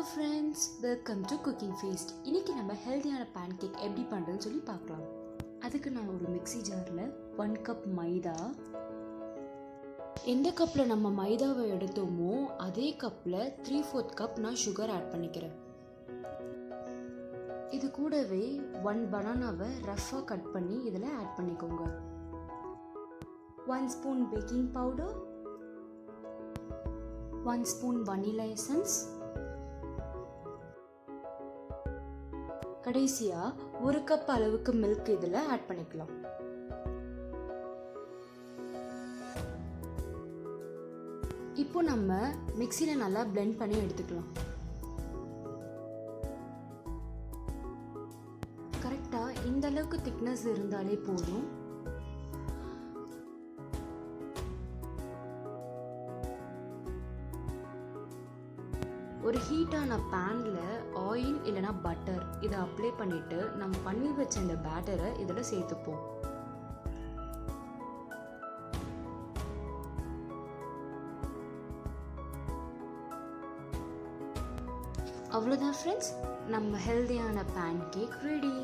Friends, welcome to cooking feast. இன்றைக்கி நம்ம ஹெல்த்தியான பேன்கேக் எப்படி பண்ணுறதுன்னு சொல்லி பார்க்கலாம். அதுக்கு நான் ஒரு மிக்ஸி ஜாரில் 1 கப் மைதா, எந்த கப்பில் நம்ம மைதாவை எடுத்தோமோ அதே கப்பில் 3/4 கப் நான் சுகர் ஆட் பண்ணிக்கிறேன். இது கூடவே 1 பனானாவை ரஃப்பாக கட் பண்ணி இதில் ஆட் பண்ணிக்கோங்க. 1 spoon baking powder, 1 spoon vanilla essence, கடைசியாக 1 கப் அளவுக்கு மில்க் இதில் ஆட் பண்ணிக்கலாம். இப்போ நம்ம மிக்ஸியில் நல்லா பிளெண்ட் பண்ணி எடுத்துக்கலாம். கரெக்டாக இந்த அளவுக்கு திக்னஸ் இருந்தாலே போதும். ஒரு ஹீட்டான பேனில் ஆயில் இல்லைனா பட்டர் இதை அப்ளை பண்ணிவிட்டு நம்ம பண்ணி வச்ச இந்த பேட்டரை இதில் சேர்த்துப்போம். அவ்வளோதான் ஃப்ரெண்ட்ஸ், நம்ம ஹெல்தியான பேன்கேக் ரெடி.